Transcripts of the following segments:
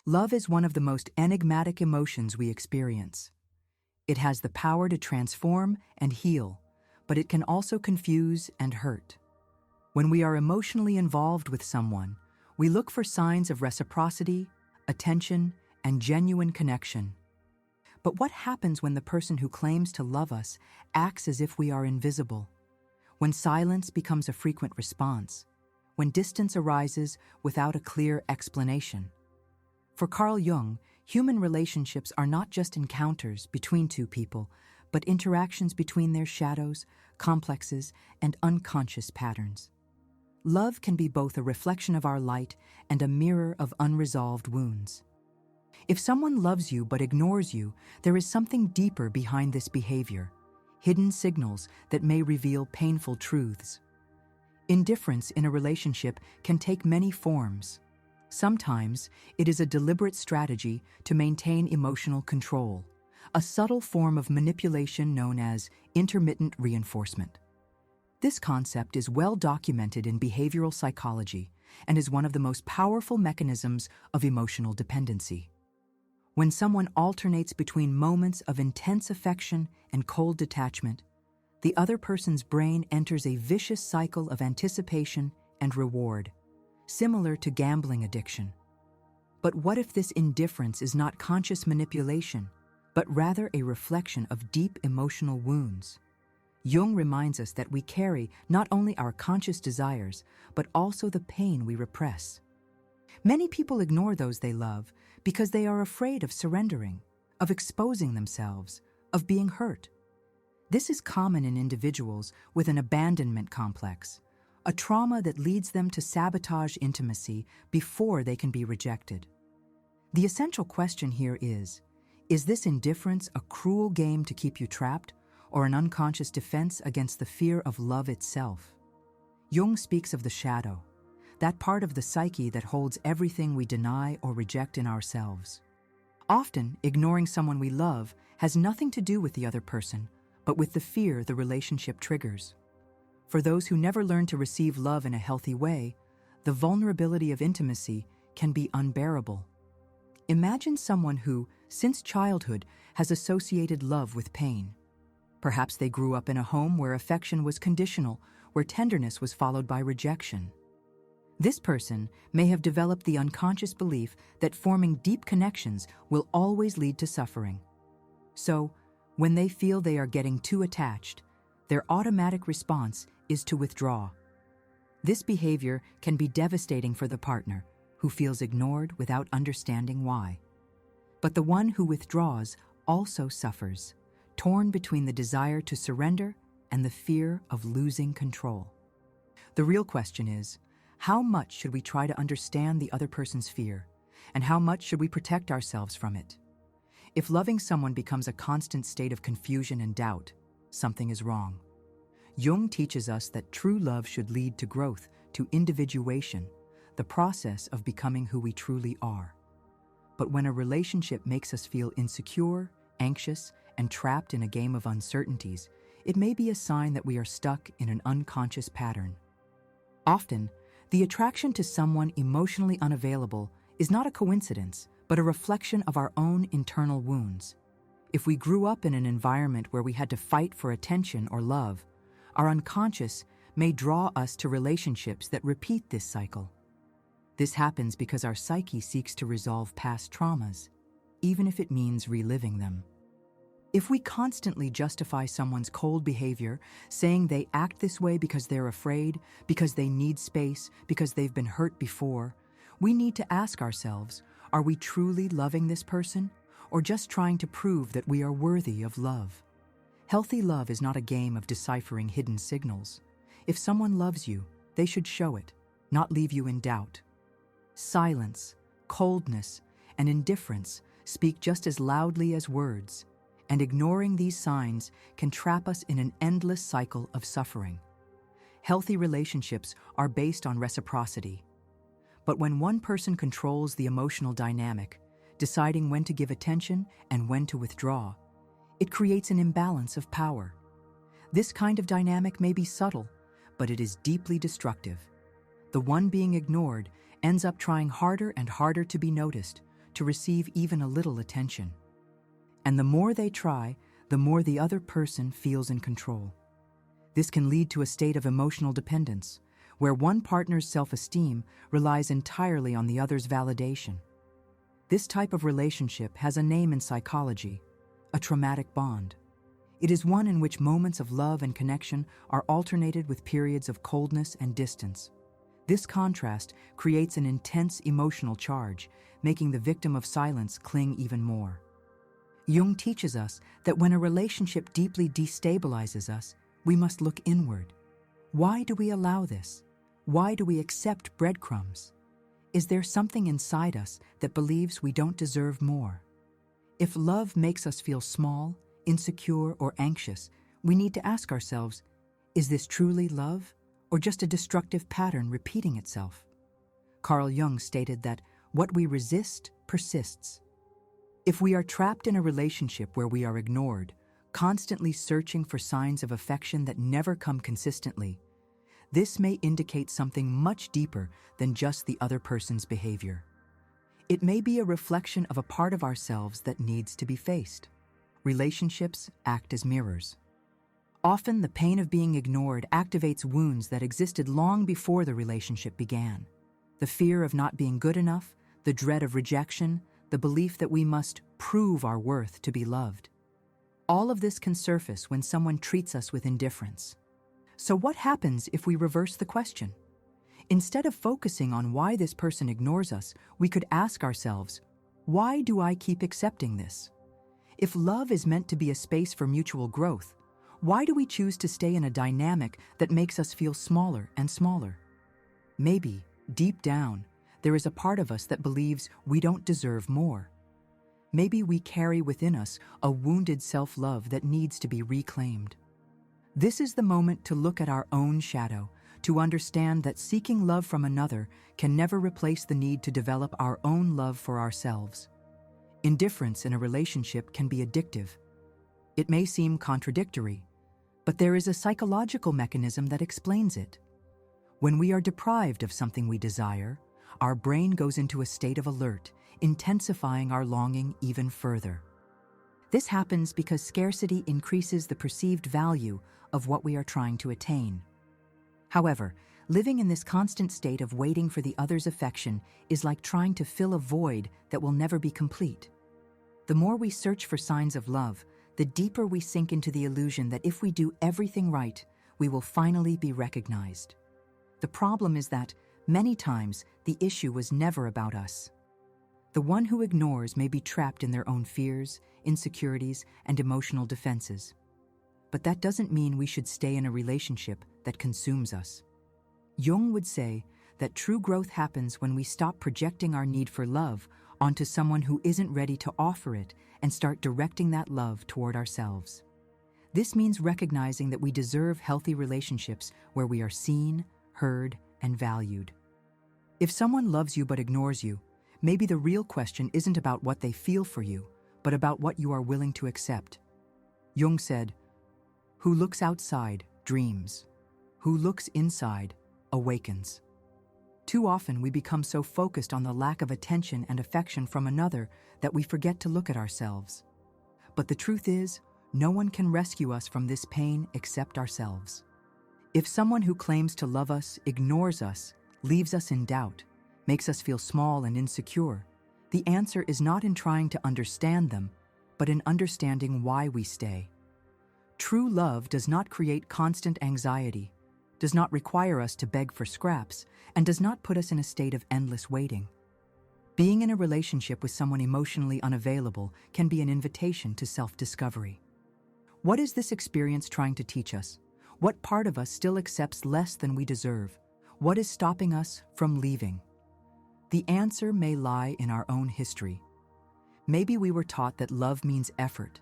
Love is one of the most enigmatic emotions we experience. It has the power to transform and heal, but it can also confuse and hurt. When we are emotionally involved with someone, we look for signs of reciprocity, attention, and genuine connection. But what happens when the person who claims to love us acts as if we are invisible? When silence becomes a frequent response? When distance arises without a clear explanation? For Carl Jung, human relationships are not just encounters between two people, but interactions between their shadows, complexes, and unconscious patterns. Love can be both a reflection of our light and a mirror of unresolved wounds. If someone loves you but ignores you, there is something deeper behind this behavior, hidden signals that may reveal painful truths. Indifference in a relationship can take many forms. Sometimes it is a deliberate strategy to maintain emotional control, a subtle form of manipulation known as intermittent reinforcement. This concept is well documented in behavioral psychology and is one of the most powerful mechanisms of emotional dependency. When someone alternates between moments of intense affection and cold detachment, the other person's brain enters a vicious cycle of anticipation and reward, similar to gambling addiction. But what if this indifference is not conscious manipulation, but rather a reflection of deep emotional wounds? Jung reminds us that we carry not only our conscious desires, but also the pain we repress. Many people ignore those they love because they are afraid of surrendering, of exposing themselves, of being hurt. This is common in individuals with an abandonment complex, a trauma that leads them to sabotage intimacy before they can be rejected. The essential question here is this indifference a cruel game to keep you trapped, or an unconscious defense against the fear of love itself? Jung speaks of the shadow, that part of the psyche that holds everything we deny or reject in ourselves. Often, ignoring someone we love has nothing to do with the other person, but with the fear the relationship triggers. For those who never learn to receive love in a healthy way, the vulnerability of intimacy can be unbearable. Imagine someone who, since childhood, has associated love with pain. Perhaps they grew up in a home where affection was conditional, where tenderness was followed by rejection. This person may have developed the unconscious belief that forming deep connections will always lead to suffering. So, when they feel they are getting too attached, their automatic response is to withdraw. This behavior can be devastating for the partner, who feels ignored without understanding why. But the one who withdraws also suffers, torn between the desire to surrender and the fear of losing control. The real question is, how much should we try to understand the other person's fear, and how much should we protect ourselves from it? If loving someone becomes a constant state of confusion and doubt, something is wrong. Jung teaches us that true love should lead to growth, to individuation, the process of becoming who we truly are. But when a relationship makes us feel insecure, anxious, and trapped in a game of uncertainties, it may be a sign that we are stuck in an unconscious pattern. Often, the attraction to someone emotionally unavailable is not a coincidence, but a reflection of our own internal wounds. If we grew up in an environment where we had to fight for attention or love, our unconscious may draw us to relationships that repeat this cycle. This happens because our psyche seeks to resolve past traumas, even if it means reliving them. If we constantly justify someone's cold behavior, saying they act this way because they're afraid, because they need space, because they've been hurt before, we need to ask ourselves, are we truly loving this person, or just trying to prove that we are worthy of love? Healthy love is not a game of deciphering hidden signals. If someone loves you, they should show it, not leave you in doubt. Silence, coldness, and indifference speak just as loudly as words, and ignoring these signs can trap us in an endless cycle of suffering. Healthy relationships are based on reciprocity. But when one person controls the emotional dynamic, deciding when to give attention and when to withdraw, it creates an imbalance of power. This kind of dynamic may be subtle, but it is deeply destructive. The one being ignored ends up trying harder and harder to be noticed, to receive even a little attention. And the more they try, the more the other person feels in control. This can lead to a state of emotional dependence, where one partner's self-esteem relies entirely on the other's validation. This type of relationship has a name in psychology: a traumatic bond. It is one in which moments of love and connection are alternated with periods of coldness and distance. This contrast creates an intense emotional charge, making the victim of silence cling even more. Jung teaches us that when a relationship deeply destabilizes us, we must look inward. Why do we allow this? Why do we accept breadcrumbs? Is there something inside us that believes we don't deserve more? If love makes us feel small, insecure, or anxious, we need to ask ourselves, is this truly love, or just a destructive pattern repeating itself? Carl Jung stated that what we resist persists. If we are trapped in a relationship where we are ignored, constantly searching for signs of affection that never come consistently, this may indicate something much deeper than just the other person's behavior. It may be a reflection of a part of ourselves that needs to be faced. Relationships act as mirrors. Often, the pain of being ignored activates wounds that existed long before the relationship began. The fear of not being good enough, the dread of rejection, the belief that we must prove our worth to be loved. All of this can surface when someone treats us with indifference. So what happens if we reverse the question? Instead of focusing on why this person ignores us, we could ask ourselves, why do I keep accepting this? If love is meant to be a space for mutual growth, why do we choose to stay in a dynamic that makes us feel smaller and smaller? Maybe, deep down, there is a part of us that believes we don't deserve more. Maybe we carry within us a wounded self-love that needs to be reclaimed. This is the moment to look at our own shadow, to understand that seeking love from another can never replace the need to develop our own love for ourselves. Indifference in a relationship can be addictive. It may seem contradictory, but there is a psychological mechanism that explains it. When we are deprived of something we desire, our brain goes into a state of alert, intensifying our longing even further. This happens because scarcity increases the perceived value of what we are trying to attain. However, living in this constant state of waiting for the other's affection is like trying to fill a void that will never be complete. The more we search for signs of love, the deeper we sink into the illusion that if we do everything right, we will finally be recognized. The problem is that, many times, the issue was never about us. The one who ignores may be trapped in their own fears, insecurities, and emotional defenses. But that doesn't mean we should stay in a relationship that consumes us. Jung would say that true growth happens when we stop projecting our need for love onto someone who isn't ready to offer it and start directing that love toward ourselves. This means recognizing that we deserve healthy relationships where we are seen, heard, and valued. If someone loves you but ignores you, maybe the real question isn't about what they feel for you, but about what you are willing to accept. Jung said, "Who looks outside dreams. Who looks inside awakens." Too often we become so focused on the lack of attention and affection from another that we forget to look at ourselves. But the truth is, no one can rescue us from this pain except ourselves. If someone who claims to love us ignores us, leaves us in doubt, makes us feel small and insecure, the answer is not in trying to understand them, but in understanding why we stay. True love does not create constant anxiety, does not require us to beg for scraps, and does not put us in a state of endless waiting. Being in a relationship with someone emotionally unavailable can be an invitation to self-discovery. What is this experience trying to teach us? What part of us still accepts less than we deserve? What is stopping us from leaving? The answer may lie in our own history. Maybe we were taught that love means effort,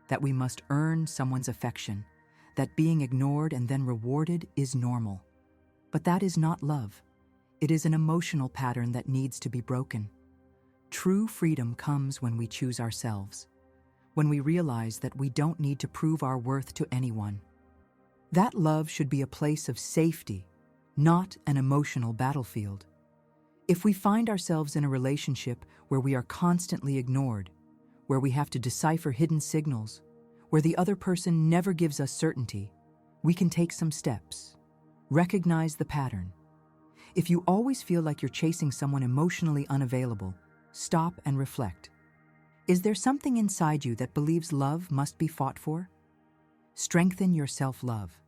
that we must earn someone's affection, that being ignored and then rewarded is normal. But that is not love. It is an emotional pattern that needs to be broken. True freedom comes when we choose ourselves, when we realize that we don't need to prove our worth to anyone. That love should be a place of safety, not an emotional battlefield. If we find ourselves in a relationship where we are constantly ignored, where we have to decipher hidden signals, where the other person never gives us certainty, we can take some steps. Recognize the pattern. If you always feel like you're chasing someone emotionally unavailable, stop and reflect. Is there something inside you that believes love must be fought for? Strengthen your self-love.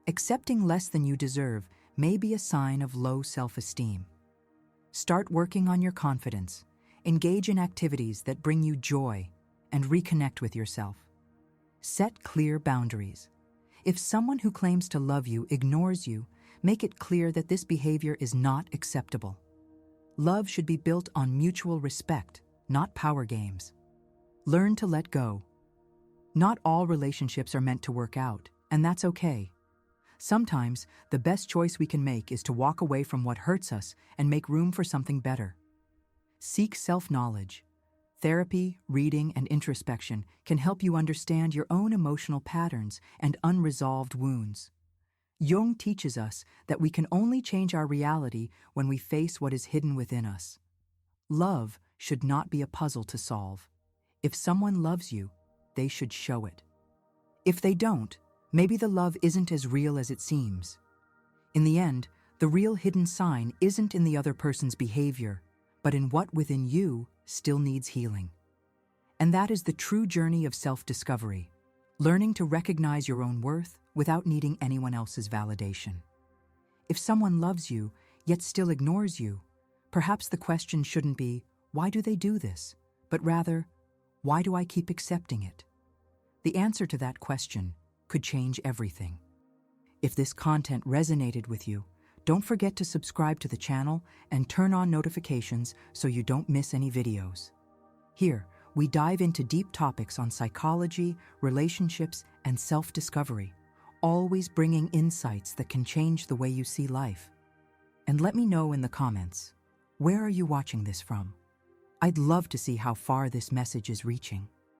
Accepting less than you deserve may be a sign of low self-esteem. Start working on your confidence. Engage in activities that bring you joy and reconnect with yourself. Set clear boundaries. If someone who claims to love you ignores you, make it clear that this behavior is not acceptable. Love should be built on mutual respect, not power games. Learn to let go. Not all relationships are meant to work out, and that's okay. Sometimes, the best choice we can make is to walk away from what hurts us and make room for something better. Seek self-knowledge. Therapy, reading, and introspection can help you understand your own emotional patterns and unresolved wounds. Jung teaches us that we can only change our reality when we face what is hidden within us. Love should not be a puzzle to solve. If someone loves you, they should show it. If they don't, maybe the love isn't as real as it seems. In the end, the real hidden sign isn't in the other person's behavior, but in what within you still needs healing. And that is the true journey of self-discovery, learning to recognize your own worth without needing anyone else's validation. If someone loves you, yet still ignores you, perhaps the question shouldn't be, why do they do this? But rather, why do I keep accepting it? The answer to that question could change everything. If this content resonated with you, don't forget to subscribe to the channel and turn on notifications so you don't miss any videos. Here, we dive into deep topics on psychology, relationships, and self-discovery, always bringing insights that can change the way you see life. And let me know in the comments, where are you watching this from? I'd love to see how far this message is reaching.